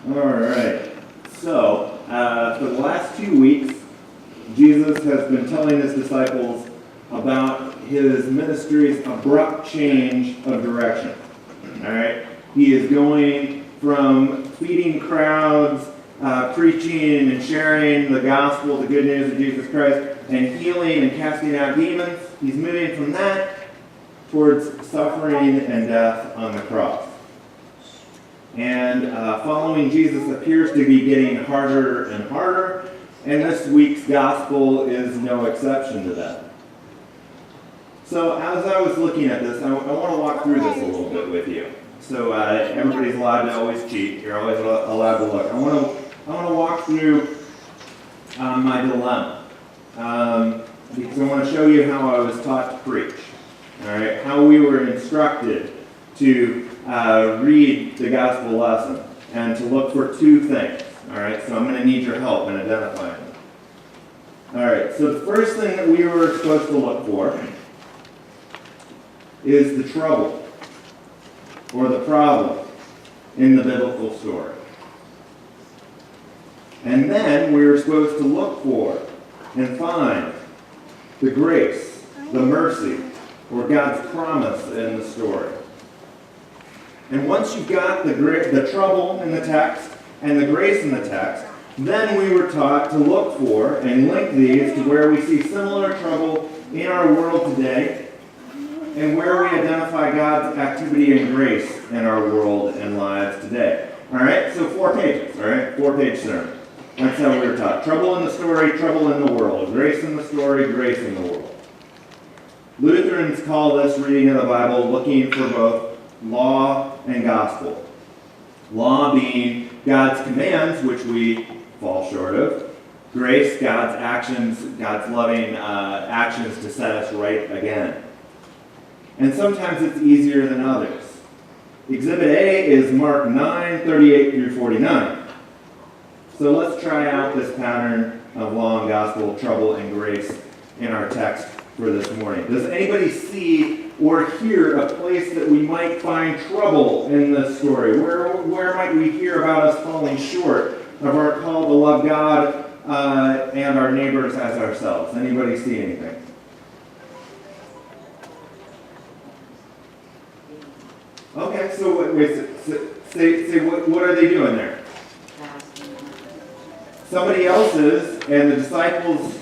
All right. So, for the last 2 weeks, Jesus has been telling his disciples about his ministry's abrupt change of direction. All right? He is going from feeding crowds, preaching and sharing the gospel, the good news of Jesus Christ, and healing and casting out demons. He's moving from that towards suffering and death on the cross. And following Jesus appears to be getting harder and harder, and this week's gospel is no exception to that. So as I was looking at this, I want to walk through this a little bit with you. So everybody's allowed to always cheat. You're always allowed to look. I want to walk through my dilemma because I want to show you how I was taught to preach. All right, how we were instructed to read the gospel lesson and to look for two things. All right, so I'm going to need your help in identifying them. All right, so the first thing that we were supposed to look for is the trouble or the problem in the biblical story. And then we were supposed to look for and find the grace, the mercy, or God's promise in the story. And once you've got the trouble in the text and the grace in the text, then we were taught to look for and link these to where we see similar trouble in our world today and where we identify God's activity and grace in our world and lives today. All right, so 4 pages, all right, 4-page sermon. That's how we were taught. Trouble in the story, trouble in the world. Grace in the story, grace in the world. Lutherans call this reading of the Bible looking for both law and gospel. Law being God's commands, which we fall short of. Grace, God's actions, God's loving actions to set us right again. And sometimes it's easier than others. Exhibit A is Mark 9:38 through 49. So let's try out this pattern of law and gospel, trouble and grace in our text for this morning. Does anybody see or hear a place that we might find trouble in this story? Where might we hear about us falling short of our call to love God and our neighbors as ourselves? Anybody see anything? Okay, so say what are they doing there? Somebody else's, and the disciples,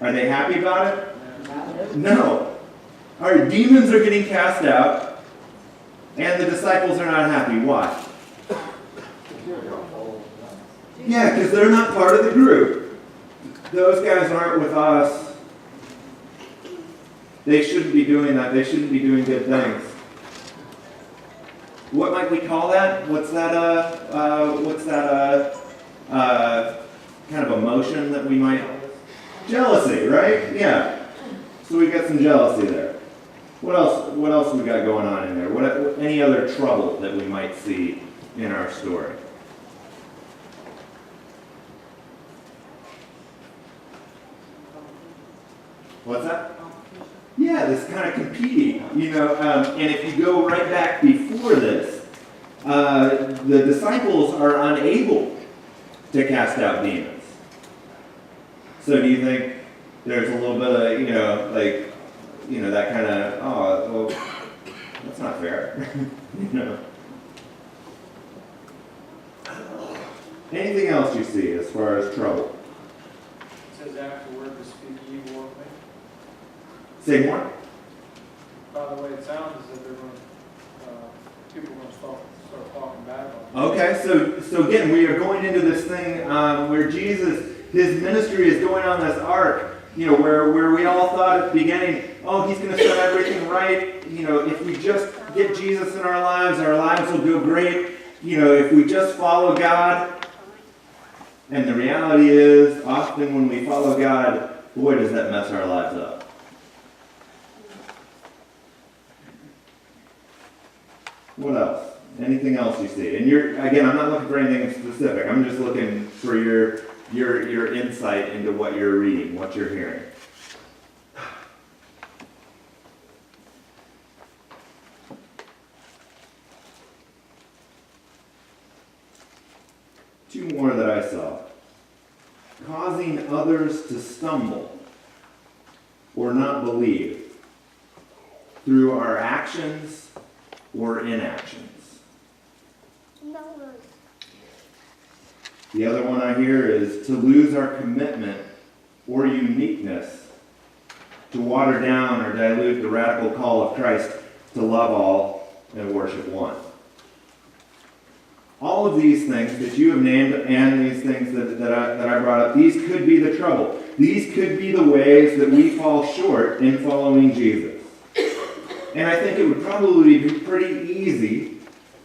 are they happy about it? No. All right, demons are getting cast out, and the disciples are not happy. Why? Yeah, because they're not part of the group. Those guys aren't with us. They shouldn't be doing that. They shouldn't be doing good things. What might we call that? What's that kind of emotion that we might... Jealousy, right? Yeah. So we got some jealousy there. What else we got going on in there? Any other trouble that we might see in our story? What's that? Yeah, this kind of competing, and if you go right back before this, the disciples are unable to cast out demons. So do you think there's a little bit of, that kind of, oh, well, that's not fair, Anything else you see as far as trouble? It says afterward to speak evil of me. Say more. By the way, it sounds as if they're going to, people are going to start talking bad about me. Okay, so again, we are going into this thing where Jesus, his ministry is going on this arc, where we all thought at the beginning, oh, he's going to set everything right. If we just get Jesus in our lives will go great. If we just follow God. And the reality is, often when we follow God, boy, does that mess our lives up. What else? Anything else you see? And again, I'm not looking for anything specific. I'm just looking for your insight into what you're reading, what you're hearing. Two more that I saw. Causing others to stumble or not believe through our actions or inactions. The other one I hear is to lose our commitment or uniqueness, to water down or dilute the radical call of Christ to love all and worship one. All of these things that you have named and these things that I brought up, these could be the trouble. These could be the ways that we fall short in following Jesus. And I think it would probably be pretty easy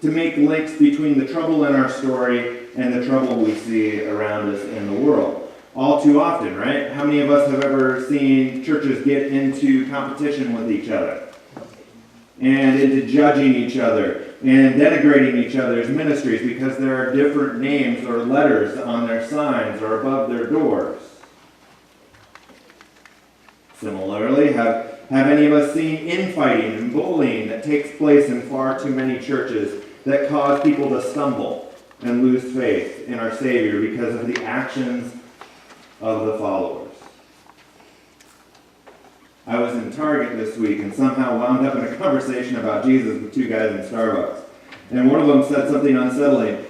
to make links between the trouble in our story and the trouble we see around us in the world. All too often, right? How many of us have ever seen churches get into competition with each other? And into judging each other and denigrating each other's ministries because there are different names or letters on their signs or above their doors. Similarly, have any of us seen infighting and bullying that takes place in far too many churches that cause people to stumble and lose faith in our Savior because of the actions of the followers? I was in Target this week and somehow wound up in a conversation about Jesus with two guys in Starbucks. And one of them said something unsettling.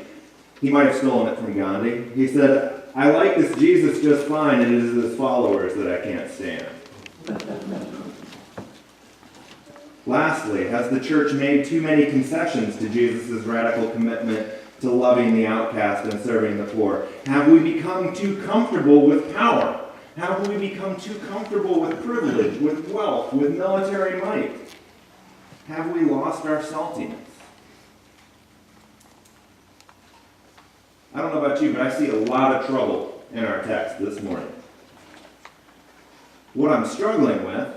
He might have stolen it from Gandhi. He said, "I like this Jesus just fine, and it is his followers that I can't stand." Lastly, has the church made too many concessions to Jesus' radical commitment to loving the outcast and serving the poor? Have we become too comfortable with power? Have we become too comfortable with privilege, with wealth, with military might? Have we lost our saltiness? I don't know about you, but I see a lot of trouble in our text this morning. What I'm struggling with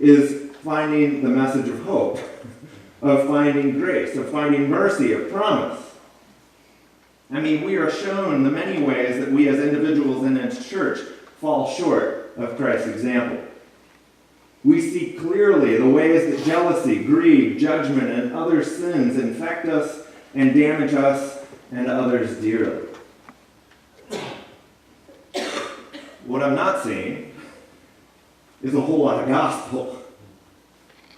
is finding the message of hope, of finding grace, of finding mercy, of promise. I mean, we are shown the many ways that we as individuals in this church fall short of Christ's example. We see clearly the ways that jealousy, greed, judgment, and other sins infect us and damage us and others dearly. What I'm not seeing is a whole lot of gospel.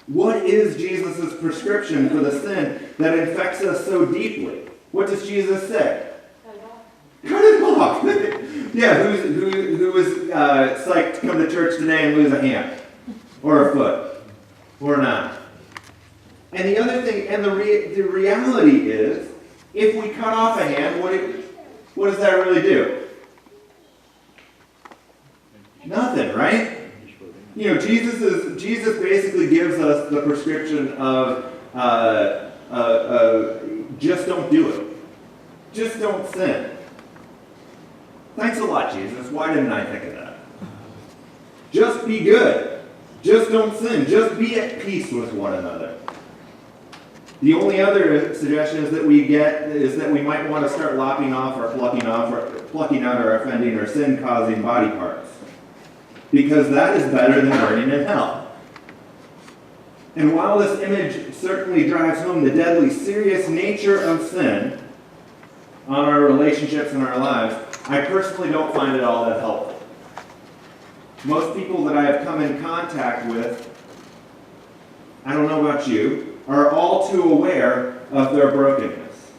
What is Jesus' prescription for the sin that infects us so deeply? What does Jesus say? Cut it off. Yeah, who was psyched to come to church today and lose a hand or a foot or an eye? And the other thing, and the reality is, if we cut off a hand, what does that really do? Nothing, right? You know, Jesus basically gives us the prescription of just don't do it. Just don't sin. Thanks a lot, Jesus. Why didn't I think of that? Just be good. Just don't sin. Just be at peace with one another. The only other suggestion is that we get is that we might want to start lopping off or plucking out or offending or sin-causing body parts, because that is better than burning in hell. And while this image certainly drives home the deadly serious nature of sin on our relationships and our lives, I personally don't find it all that helpful. Most people that I have come in contact with, I don't know about you, are all too aware of their brokenness,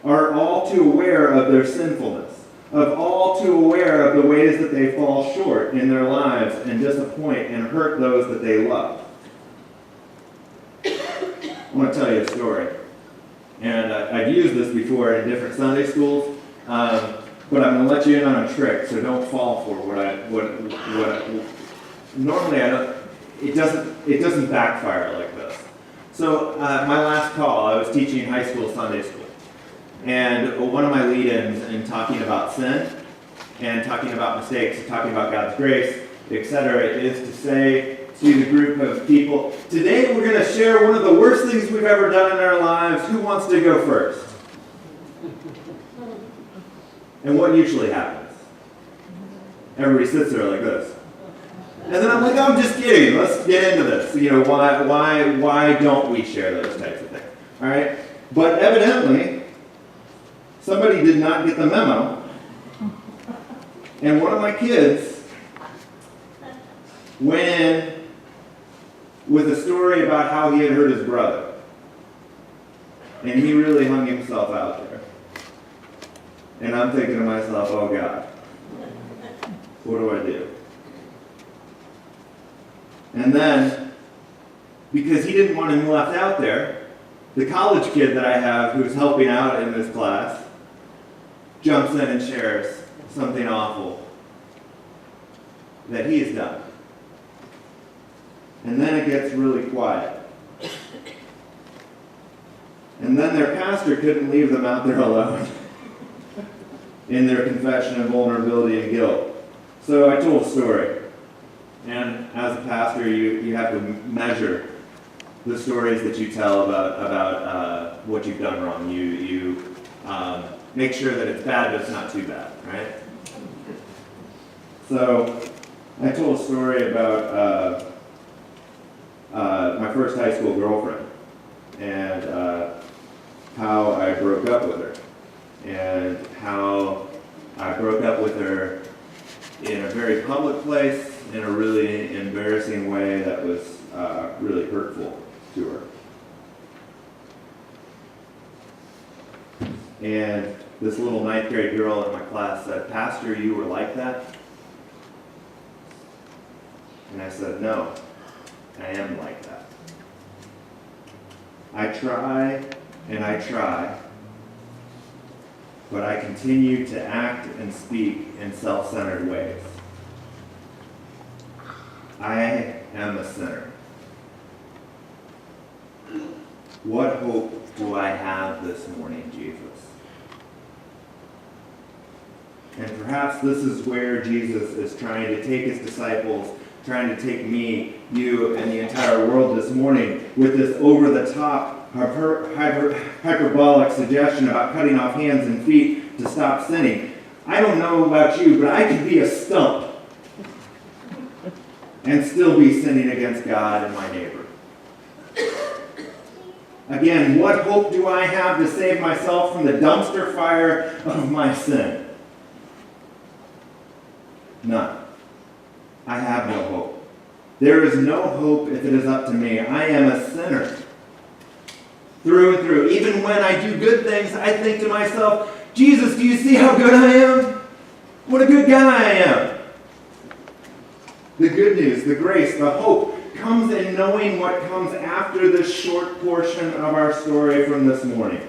are all too aware of their sinfulness, of all too aware of the ways that they fall short in their lives and disappoint and hurt those that they love. I want to tell you a story. And I've used this before in different Sunday schools, but I'm going to let you in on a trick, so don't fall for normally I don't. It doesn't backfire like this. So my last call, I was teaching high school Sunday school, and one of my lead-ins in talking about sin and talking about mistakes and talking about God's grace, etc., is to say to the group of people, today we're going to share one of the worst things we've ever done in our lives. Who wants to go first? And what usually happens? Everybody sits there like this. And then I'm like, I'm just kidding. Let's get into this. You know, why don't we share those types of things? All right? But evidently, somebody did not get the memo, and one of my kids went in with a story about how he had hurt his brother. And he really hung himself out there. And I'm thinking to myself, oh God, what do I do? And then, because he didn't want him left out there, the college kid that I have who's helping out in this class jumps in and shares something awful that he's done. And then it gets really quiet. And then their pastor couldn't leave them out there alone in their confession of vulnerability and guilt. So I told a story. And as a pastor, you have to measure the stories that you tell about what you've done wrong. You make sure that it's bad, but it's not too bad, right? So I told a story about my first high school girlfriend and how I broke up with her, and how I broke up with her in a very public place, in a really embarrassing way that was really hurtful to her. And this little ninth grade girl in my class said, "Pastor, you were like that?" And I said, "No, I am like that. I try and I try, but I continue to act and speak in self-centered ways. I am a sinner. What hope do I have this morning, Jesus?" And perhaps this is where Jesus is trying to take his disciples, trying to take me, you, and the entire world this morning with this over-the-top, hyperbolic suggestion about cutting off hands and feet to stop sinning. I don't know about you, but I could be a stump and still be sinning against God and my neighbor. Again, what hope do I have to save myself from the dumpster fire of my sin? None. I have no hope. There is no hope if it is up to me. I am a sinner. Through and through. Even when I do good things, I think to myself, Jesus, do you see how good I am? What a good guy I am. The good news, the grace, the hope comes in knowing what comes after this short portion of our story from this morning.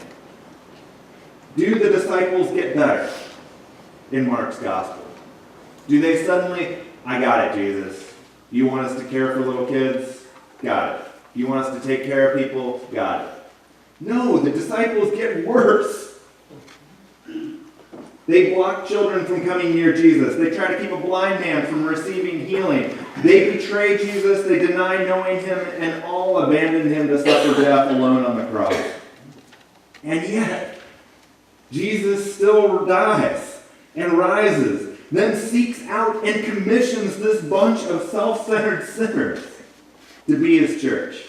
Do the disciples get better in Mark's gospel? Do they suddenly, I got it, Jesus. You want us to care for little kids? Got it. You want us to take care of people? Got it. No, the disciples get worse. They block children from coming near Jesus. They try to keep a blind man from receiving healing. They betray Jesus. They deny knowing him, and all abandon him to suffer death alone on the cross. And yet, Jesus still dies and rises, then seeks out and commissions this bunch of self-centered sinners to be his church.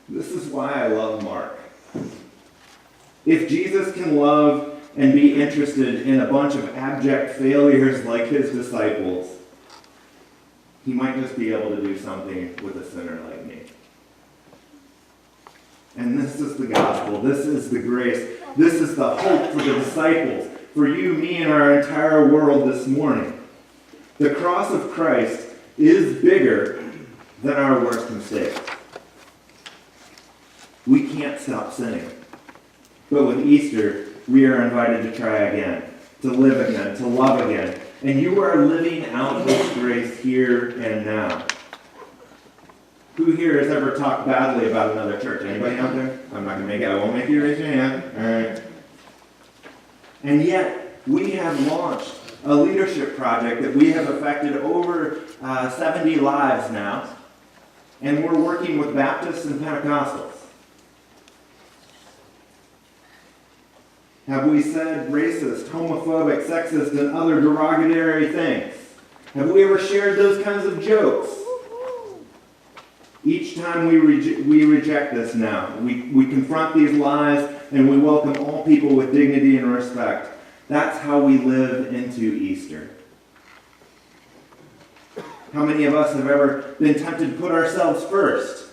This is why I love Mark. If Jesus can love and be interested in a bunch of abject failures like his disciples, he might just be able to do something with a sinner like me. And this is the gospel. This is the grace. This is the hope for the disciples, for you, me, and our entire world this morning. The cross of Christ is bigger than our worst mistakes. We can't stop sinning. But with Easter, we are invited to try again, to live again, to love again. And you are living out this grace here and now. Who here has ever talked badly about another church? Anybody out there? I'm not going to make it. I won't make you raise your hand. All right. And yet, we have launched a leadership project that we have affected over 70 lives now. And we're working with Baptists and Pentecostals. Have we said racist, homophobic, sexist, and other derogatory things? Have we ever shared those kinds of jokes? Each time we reject this now. We confront these lies and we welcome all people with dignity and respect. That's how we live into Easter. How many of us have ever been tempted to put ourselves first?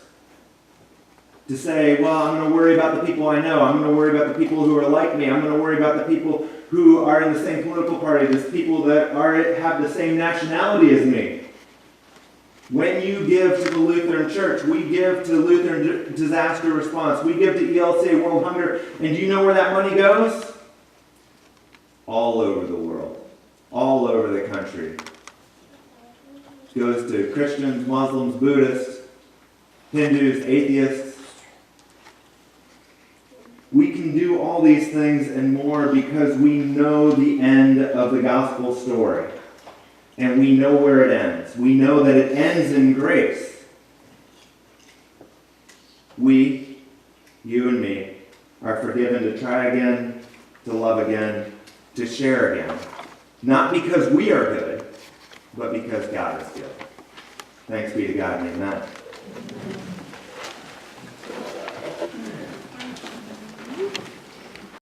To say, well, I'm going to worry about the people I know. I'm going to worry about the people who are like me. I'm going to worry about the people who are in the same political party, the people that have the same nationality as me. When you give to the Lutheran Church, we give to the Lutheran Disaster Response. We give to ELCA World Hunger. And do you know where that money goes? All over the world. All over the country. It goes to Christians, Muslims, Buddhists, Hindus, atheists. We can do all these things and more because we know the end of the gospel story. And we know where it ends. We know that it ends in grace. We, you and me, are forgiven to try again, to love again, to share again. Not because we are good, but because God is good. Thanks be to God, and amen.